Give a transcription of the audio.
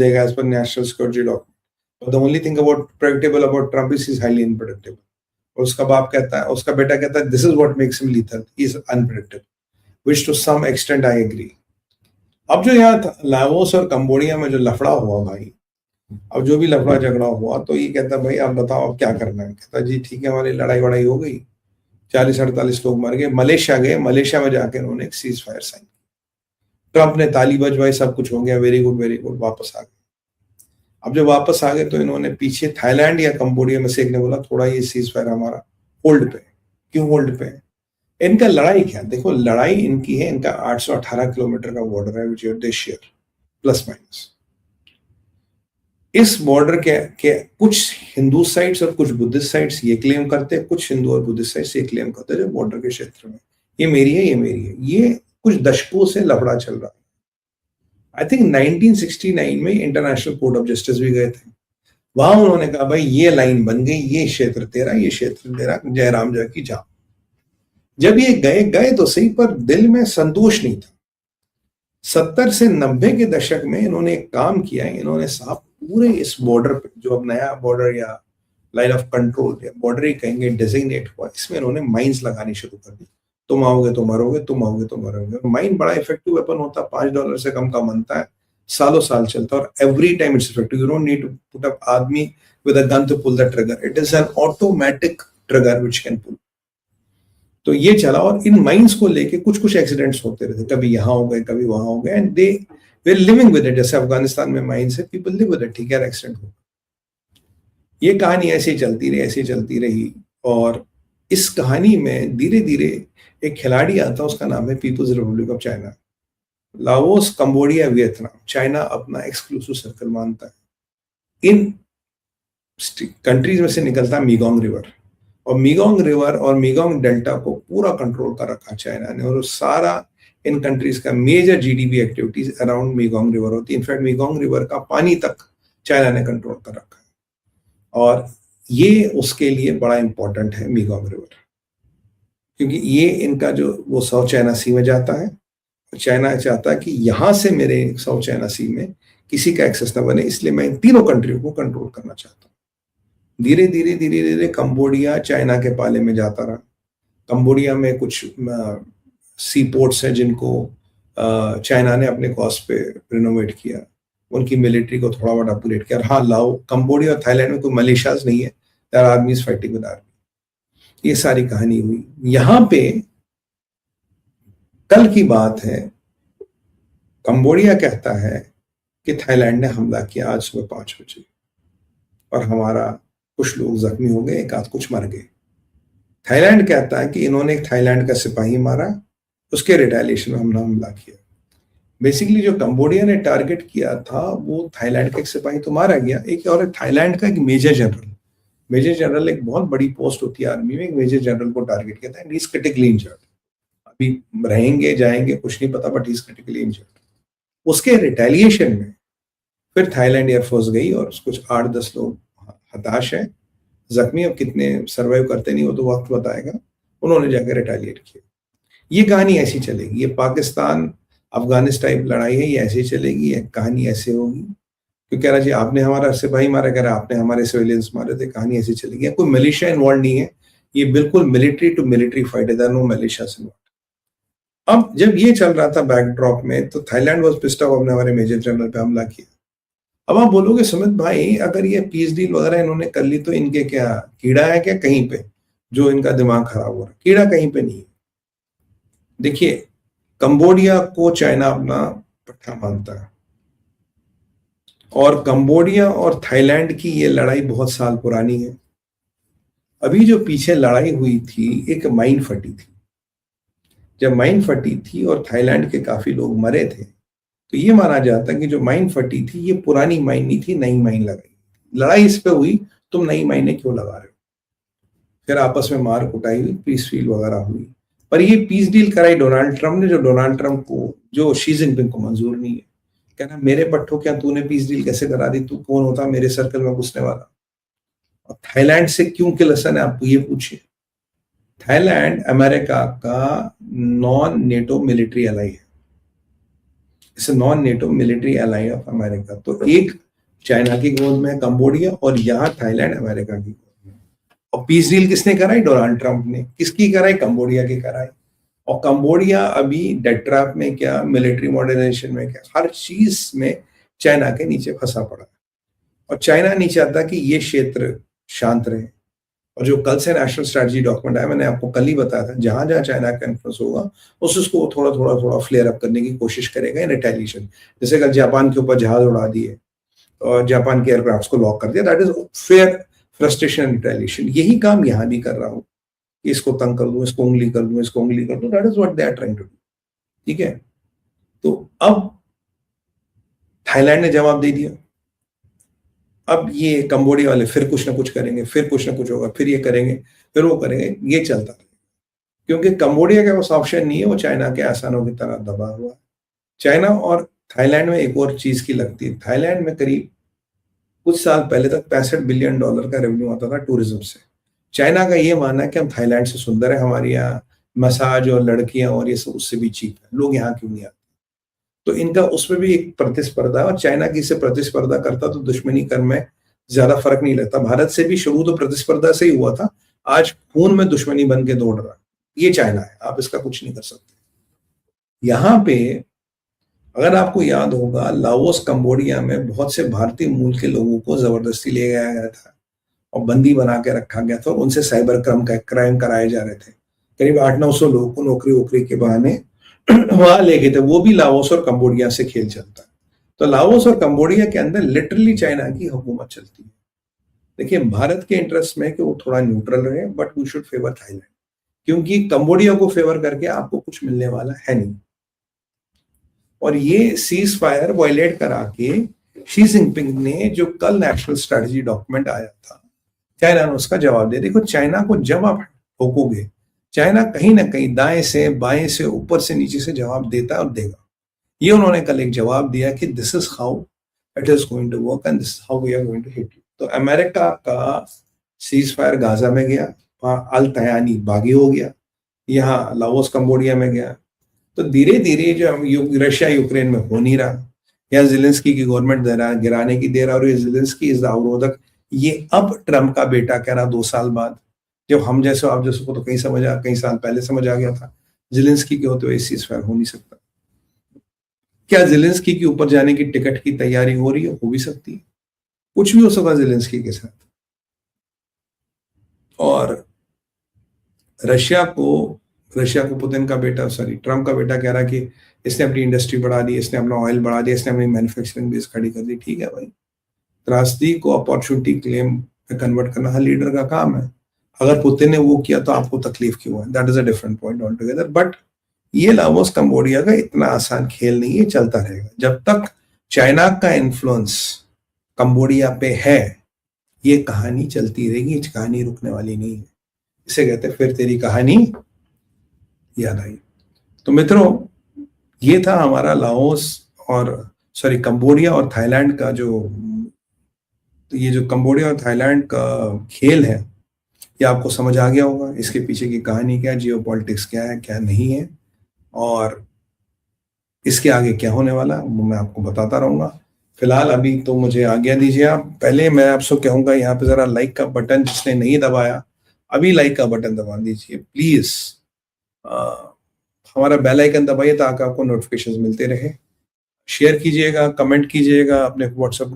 देगा as per national security document. But the only thing about predictable about Trump is highly unpredictable. और उसका बाप कहता है, उसका बेटा कहता है, this is what makes him lethal, he is unpredictable, which to some extent I agree. अब जो यहाँ लाओस और कंबोडिया में जो लफड़ा हुआ भाई, अब जो भी लफड़ा झगड़ा हुआ, तो ये कहता भाई आप बताओ अब क्या करना है। कहता जी ठीक है, हमारी लड़ाई वड़ाई हो गई, 40-48 लोग मर गए, मलेशिया गए, मलेशिया में जाकर उन्होंने एक सीज फायर साइन, ट्रंप ने ताली बजवाई, सब कुछ हो गया, वेरी गुड, वापस आ गए। अब जब वापस आ गए तो इन्होंने पीछे थाईलैंड या कंबोडिया में से एक ने बोला थोड़ा ये सीज फायर हमारा होल्ड पे। क्यों होल्ड पे? इनका लड़ाई क्या, देखो लड़ाई इनकी है, इनका 818 किलोमीटर का बॉर्डर है विच दे शेयर प्लस माइनस। इस बॉर्डर के कुछ हिंदू साइट्स और कुछ बुद्धिस्ट साइट्स ये क्लेम करते हैं, कुछ हिंदू और बुद्धिस्ट साइट्स ये क्लेम करते हैं जो बॉर्डर के क्षेत्र में ये मेरी है, ये मेरी है। ये कुछ दशकों से लफड़ा चल रहा है। आई थिंक 1969 में इंटरनेशनल कोर्ट ऑफ जस्टिस भी गए थे, वहां उन्होंने कहा भाई ये लाइन बन गई, ये क्षेत्र तेरा, ये क्षेत्र तेरा, जयराम जय की जा। जब ये गए तो सही, पर दिल में संतोष नहीं था। 70 से 90 के दशक में इन्होंने एक काम किया है, इन्होंने साहब पूरे इस बॉर्डर पे जो अब नया बॉर्डर या लाइन ऑफ कंट्रोल या बॉर्डर ही कहेंगे डिजिग्नेट हुआ, इसमें इन्होंने माइंस लगानी शुरू कर दी। तुम आओगे तो मरोगे, तुम आओगे तो मरोगे। माइन बड़ा इफेक्टिव वेपन होता है, $5 से कम का बनता है, सालों साल चलता है, और every time it's effective. You don't need to put up आदमी with a gun to pull the trigger, it is an automatic trigger which can pull. तो ये चला, और इन माइंस को लेके कुछ एक्सीडेंट्स होते रहते, कभी यहाँ हो गए, कभी वहां हो गए, and they way living with it. जैसे अफगानिस्तान में माइंस है, पीपल लिव विद इट, ठीक है एक्सीडेंट हो। ये कहानी ऐसी चलती रही, और इस कहानी में धीरे धीरे एक खिलाड़ी आता है, उसका नाम है people's republic of China. Laos, Cambodia, Vietnam, China अपना एक्सक्लूसिव सर्कल मानता है। इन कंट्रीज में से निकलता है मीगोंग रिवर, और मीगोंग रिवर और मीगोंग डेल्टा को पूरा कंट्रोल कर रखा चाइना ने, और सारा इन कंट्रीज का major GDP activities around Mekong river होती है। इनफैक्ट मीगोंग रिवर का पानी तक चाइना ने कंट्रोल कर रखा है, और ये उसके लिए बड़ा इंपॉर्टेंट है मीगोंग रिवर, क्योंकि ये इनका जो वो साउथ चाइना सी में जाता है। चाइना चाहता है कि यहां से मेरे साउथ चाइना सी में किसी का एक्सेस ना बने, इसलिए मैं इन तीनों कंट्रियों को कंट्रोल करना चाहता हूँ। धीरे धीरे कंबोडिया चाइना के पाले में जाता रहा। कंबोडिया में कुछ सी पोर्ट्स हैं जिनको चाइना ने अपने कॉस्ट पे रिनोवेट किया, उनकी मिलिट्री को थोड़ा बहुत अपग्रेड किया। हाँ, लाओ, कंबोडिया और थाईलैंड में कोई मलेशियाज नहीं है, there are armies fighting with army. ये सारी कहानी हुई। यहां पे कल की बात है, कंबोडिया कहता है कि थाईलैंड ने हमला किया आज सुबह 5 बजे, और हमारा कुछ लोग जख्मी हो गए, एक आध कुछ मर गए। थाईलैंड कहता है कि इन्होंने एक थाईलैंड का सिपाही मारा, उसके रिटेलिएशन में हमने हमला किया। बेसिकली जो कंबोडिया ने टारगेट किया था वो थाईलैंड का एक सिपाही तो मारा गया, एक और थाईलैंड का एक मेजर जनरल एक बहुत बड़ी पोस्ट होती है आर्मी में, एक मेजर जनरल को टारगेट किया था, इज क्रिटिकली इंजर्ड। अभी रहेंगे जाएंगे कुछ नहीं पता, बट इज क्रिटिकली इंजर्ड। उसके रिटेलिएशन में फिर थाईलैंड एयरफोर्स गई, और कुछ 8-10 लोग हताश है, जख्मी, अब कितने सर्वाइव करते नहीं वो तो वक्त बताएगा। उन्होंने जाकर रिटेलिएट किया। ये कहानी ऐसी चलेगी, ये पाकिस्तान अफगानिस्तान टाइप लड़ाई है, ये ऐसे चलेगी, ये कहानी ऐसे होगी। क्यों कह रहा जी आपने हमारा सिपाही मारा, कह रहा आपने हमारे सिविलियंस मारे थे, कहानी ऐसी चलेगी। कोई मिलिशिया इन्वॉल्व नहीं है, ये बिल्कुल मिलिट्री टू मिलिट्री फाइट है, देयर आर नो मिलिशियास इन्वॉल्व। अब जब ये चल रहा था बैकड्रॉप में, तो थाईलैंड वाज पिस्ड ऑफ, हमने हमारे मेजर जनरल पे हमला किया। अब आप बोलोगे सुमित भाई अगर ये पीस डील वगैरह इन्होंने कर ली तो इनके क्या कीड़ा है क्या कहीं पे जो इनका दिमाग खराब हो रहा है? कीड़ा कहीं पे नहीं है। देखिए, कंबोडिया को चाइना अपना पट्टा मानता है, और कंबोडिया और थाईलैंड की ये लड़ाई बहुत साल पुरानी है। अभी जो पीछे लड़ाई हुई थी, एक माइन फटी थी। जब माइन फटी थी और थाईलैंड के काफी लोग मरे थे, तो ये माना जाता है कि जो माइन फटी थी ये पुरानी माइन नहीं थी, नई माइन लगाई। लड़ाई इस पे हुई, तुम नई माइने क्यों लगा रहे हो? फिर आपस में मार कुटाई हुई, पीस डील वगैरह हुई। पर ये पीस डील कराई डोनाल्ड ट्रंप ने, जो डोनाल्ड ट्रंप को, जो शी जिनपिंग को मंजूर नहीं है। कहना मेरे पट्टो क्या तूने पीस डील कैसे करा दी, तू कौन होता मेरे सर्कल में घुसने वाला? और थाईलैंड से क्यों किलसन है, आप ये पूछिए। थाईलैंड अमेरिका का नॉन नेटो मिलिट्री एलाई है। It's non NATO military ally of America. तो एक चाइना की गोद में कंबोडिया और यहाँ थाईलैंड अमेरिका की गोद में। और पीस डील किसने कराई? डोनाल्ड ट्रंप ने। किसकी कराई? कंबोडिया की कराई। और कंबोडिया अभी डेट ट्रैप में क्या, मिलिट्री मॉडर्नाइजेशन में क्या, हर चीज में चाइना के नीचे फंसा पड़ा है। और चाइना नहीं चाहता कि ये क्षेत्र शांत रहे। और जो कल से नेशनल स्ट्रेटजी डॉक्यूमेंट है, मैंने आपको कल ही बताया था, जहां जहां चाइना का इन्फ्लुएंस होगा उसको थोड़ा फ्लेयर अप करने की कोशिश करेगा इन रिटेलिएशन। जैसे कल जापान के ऊपर जहाज उड़ा दिए और जापान के एयरक्राफ्ट को लॉक कर दिया, that is fair frustration and retaliation. यही काम यहां भी कर रहा हूं, इसको तंग कर दूं, इसको उंगली कर दूं, इसको उंगली कर दूं, that is what they are trying to do. ठीक है, तो अब थाईलैंड ने जवाब दे दिया। अब ये कंबोडिया वाले फिर कुछ ना कुछ करेंगे, फिर कुछ ना कुछ होगा, फिर ये करेंगे, फिर वो करेंगे, ये चलता रहेगा। क्योंकि कंबोडिया का उस ऑप्शन नहीं है, वो चाइना के आसानों की तरह दबा हुआ है। चाइना और थाईलैंड में एक और चीज की लगती है, थाईलैंड में करीब कुछ साल पहले तक $65 बिलियन का रेवेन्यू आता था टूरिज्म से। चाइना का ये मानना है कि हम थाईलैंड से सुंदर है, हमारे यहाँ मसाज और लड़कियां और ये सब उससे भी चीप है, लोग यहाँ क्यों नहीं आते? तो इनका उसमें भी एक प्रतिस्पर्धा है, और चाइना की से प्रतिस्पर्धा करता तो दुश्मनी कर में ज्यादा फर्क नहीं लगता। भारत से भी शुरू तो प्रतिस्पर्धा से ही हुआ था, आज खून में दुश्मनी बन के दौड़ रहा है। ये चाइना है, आप इसका कुछ नहीं कर सकते। यहाँ पे अगर आपको याद होगा, लाओस कंबोडिया में बहुत से भारतीय मूल के लोगों को जबरदस्ती ले गया गया था और बंदी बना के रखा गया था, और उनसे साइबर क्राइम कराए जा रहे थे। करीब 800-900 लोगों को नौकरी वोकरी के बहाने वहां ले गए थे। वो भी लाओस और कंबोडिया से खेल चलता है। तो लाओस और कंबोडिया के अंदर लिटरली चाइना की हुकूमत चलती है। देखिए, भारत के इंटरेस्ट में कि वो थोड़ा न्यूट्रल रहे, but we should favour Thailand, क्योंकि कंबोडिया को फेवर करके आपको कुछ मिलने वाला है नहीं। और ये सीज फायर वायलेट करा के शी जिनपिंग ने जो कल नेशनल स्ट्रेटजी डॉक्यूमेंट आया था, चाइना ने उसका जवाब दिया। देखो, चाइना को जब आप ठोकोगे, चाइना कहीं ना कहीं दाएं से बाएं से ऊपर से नीचे से जवाब देता है और देगा। ये उन्होंने कल एक जवाब दिया कि this is how it is going to work and this how we are going to hit you. तो अमेरिका का सीज फायर गाजा में गया, वहां अल तयानी बागी हो गया, यहाँ लाओस कंबोडिया में गया। तो धीरे धीरे जो रशिया यूक्रेन में हो नहीं रहा, या जिलेंस्की की गवर्नमेंट गिराने की दे रहा, और ये जिलेंस्की इज द अवरोधक। ये अब ट्रम्प का बेटा कह रहा 2 साल बाद, जब हम जैसे आप जैसे को तो कई साल पहले समझ आ गया था, जिलेंस्की के होते हुए सीज फायर हो नहीं सकता। क्या जिलेंस्की के ऊपर जाने की टिकट की तैयारी हो रही है? हो भी सकती है, कुछ भी हो सकता है जिलेंस्की के साथ। और रशिया को पुतिन का बेटा, सॉरी ट्रम्प का बेटा कह रहा है कि इसने अपनी इंडस्ट्री बढ़ा दी, इसने अपना ऑयल बढ़ा दिया, इसने अपनी मैन्युफैक्चरिंग बेस खड़ी कर दी। ठीक है भाई, त्रासदी को अपॉर्चुनिटी क्लेम में कन्वर्ट करना हर लीडर का काम है। अगर पुतिन ने वो किया तो आपको तकलीफ क्यों है? That is a different point all together. But ये लाओस कंबोडिया का इतना आसान खेल नहीं है, चलता रहेगा जब तक चाइना का इन्फ्लुएंस कंबोडिया पे है। ये कहानी चलती रहेगी, कहानी रुकने वाली नहीं है। इसे कहते हैं फिर तेरी कहानी याद आई। तो मित्रों, ये था हमारा लाओस और कंबोडिया और थाईलैंड का जो कंबोडिया और थाईलैंड का खेल है, ये आपको समझ आ गया होगा। इसके पीछे की कहानी क्या है, जियोपॉलिटिक्स क्या है, क्या नहीं है, और इसके आगे क्या होने वाला वो मैं आपको बताता रहूंगा। फिलहाल अभी तो मुझे आज्ञा दीजिए आप। पहले मैं आपसे कहूंगा, यहाँ पे जरा लाइक का बटन जिसने नहीं दबाया, अभी लाइक का बटन दबा दीजिए प्लीज। हमारा बेल आइकन दबाइए ताकि आपको नोटिफिकेशंस मिलते रहे। शेयर कीजिएगा, कमेंट कीजिएगा अपने व्हाट्सएप